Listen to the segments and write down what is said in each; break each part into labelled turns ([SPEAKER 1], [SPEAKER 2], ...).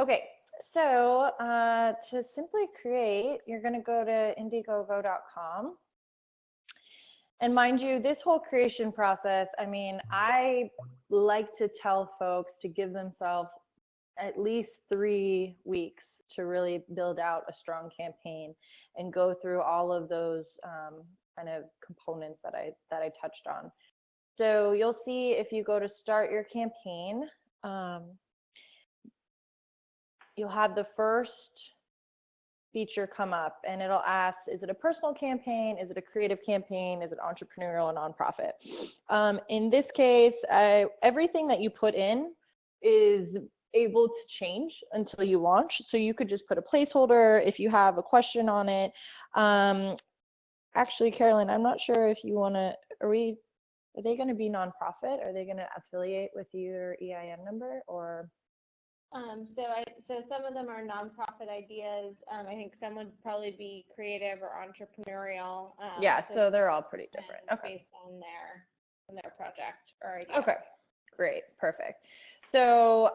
[SPEAKER 1] Okay, so to simply create, you're going to go to Indiegogo.com. And mind you, this whole creation process, I mean, I like to tell folks to give themselves at least 3 weeks to really build out a strong campaign and go through all of those kind of components that I touched on. So you'll see if you go to start your campaign, you'll have the first feature come up and it'll ask, is it a personal campaign? Is it a creative campaign? Is it entrepreneurial or nonprofit? In this case, everything that you put in is able to change until you launch. So you could just put a placeholder if you have a question on it. Actually, Carolyn, I'm not sure if you want to, are they going to be nonprofit? Are they going to affiliate with your EIN number or?
[SPEAKER 2] So some of them are nonprofit ideas. I think some would probably be creative or entrepreneurial.
[SPEAKER 1] Yeah, so they're all pretty different. Okay.
[SPEAKER 2] Based on their project or idea.
[SPEAKER 1] Okay, great, perfect. So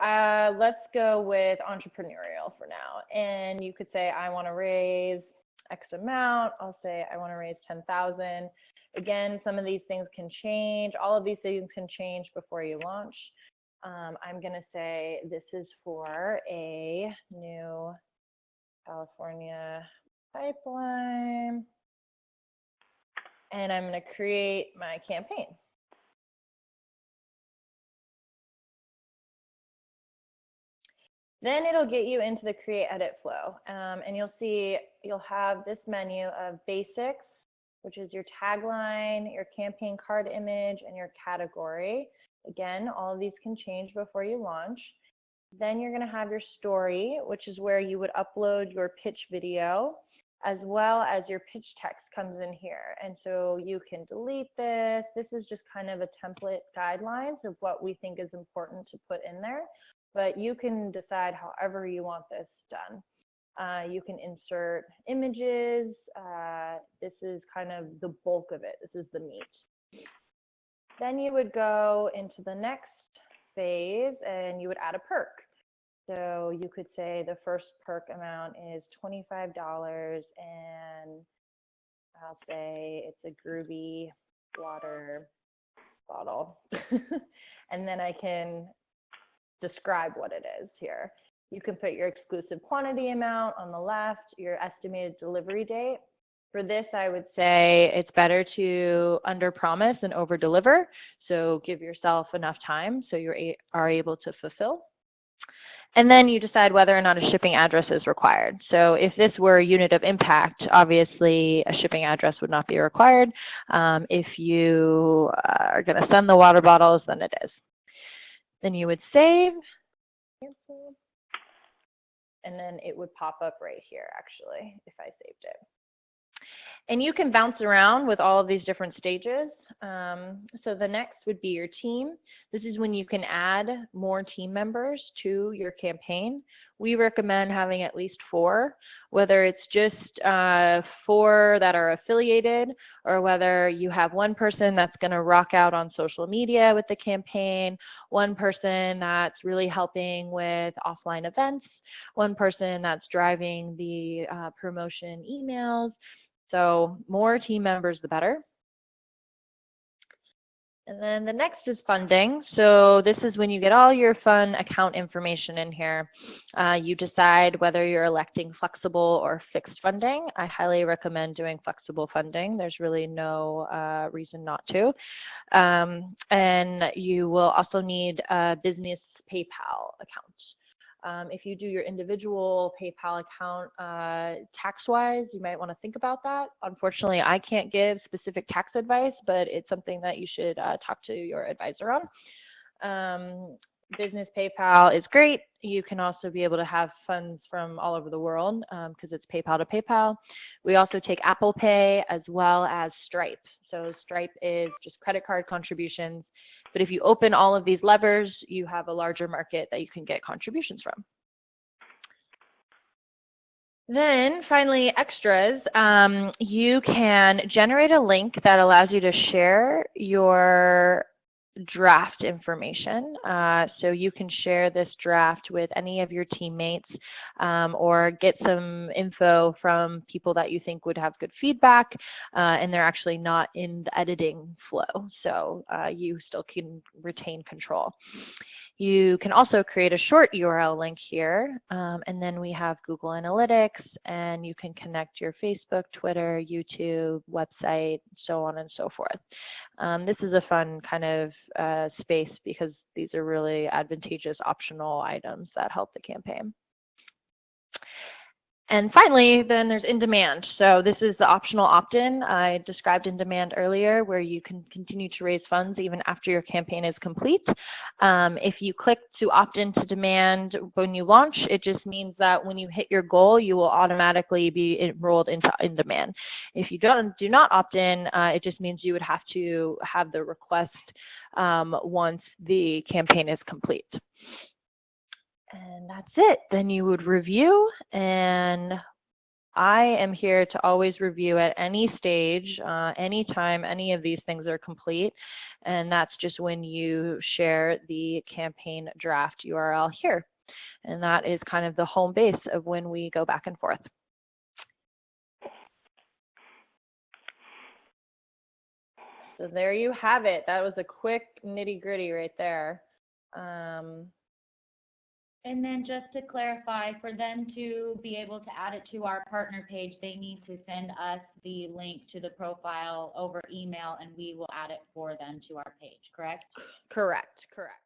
[SPEAKER 1] let's go with entrepreneurial for now. And you could say, I want to raise X amount. I'll say I want to raise 10,000. Again, some of these things can change. All of these things can change before you launch. I'm going to say this is for a new California pipeline. And I'm going to create my campaign. Then it'll get you into the create edit flow. And you'll see you'll have this menu of basics, which is your tagline, your campaign card image, and your category. Again, all of these can change before you launch. Then you're going to have your story, which is where you would upload your pitch video, as well as your pitch text comes in here. And so you can delete this. This is just kind of a template guidelines of what we think is important to put in there. But you can decide however you want this done. You can insert images. This is kind of the bulk of it. This is the meat. Then you would go into the next phase and you would add a perk. So you could say the first perk amount is $25 and I'll say it's a groovy water bottle. And then I can describe what it is here. You can put your exclusive quantity amount on the left, your estimated delivery date. For this, I would say it's better to under-promise and over-deliver. So give yourself enough time so you are able to fulfill. And then you decide whether or not a shipping address is required. So if this were a unit of impact, obviously a shipping address would not be required. If you are going to send the water bottles, then it is. Then you would save, cancel, and then it would pop up right here, actually, if I saved it. And you can bounce around with all of these different stages. So the next would be your team. This is when you can add more team members to your campaign. We recommend having at least 4, whether it's just 4 that are affiliated or whether you have one person that's going to rock out on social media with the campaign, one person that's really helping with offline events, one person that's driving the promotion emails. So more team members, the better. And then the next is funding. So this is when you get all your fun account information in here. You decide whether you're electing flexible or fixed funding. I highly recommend doing flexible funding. There's really no reason not to. And you will also need a business PayPal account. If you do your individual PayPal account tax-wise, you might want to think about that. Unfortunately, I can't give specific tax advice, but it's something that you should talk to your advisor on. Business PayPal is great. You can also be able to have funds from all over the world because it's PayPal to PayPal. We also take Apple Pay as well as Stripe. So Stripe is just credit card contributions. But if you open all of these levers, you have a larger market that you can get contributions from. Then finally, extras. You can generate a link that allows you to share your draft information. So you can share this draft with any of your teammates or get some info from people that you think would have good feedback, and they're actually not in the editing flow. So you still can retain control. You can also create a short URL link here, and then we have Google Analytics, and you can connect your Facebook, Twitter, YouTube, website, so on and so forth. This is a fun kind of space because these are really advantageous optional items that help the campaign. And finally, then there's in-demand. So this is the optional opt-in. I described in-demand earlier, where you can continue to raise funds even after your campaign is complete. If you click to opt into demand when you launch, it just means that when you hit your goal, you will automatically be enrolled into in-demand. If you do not opt in, it just means you would have to have the request once the campaign is complete. And that's it. Then you would review, and I am here to always review at any stage, anytime any of these things are complete, and that's just when you share the campaign draft URL here. And that is kind of the home base of when we go back and forth. So there you have it. That was a quick nitty-gritty right there.
[SPEAKER 3] And then just to clarify, for them to be able to add it to our partner page, they need to send us the link to the profile over email, and we will add it for them to our page, correct?
[SPEAKER 1] Correct, correct.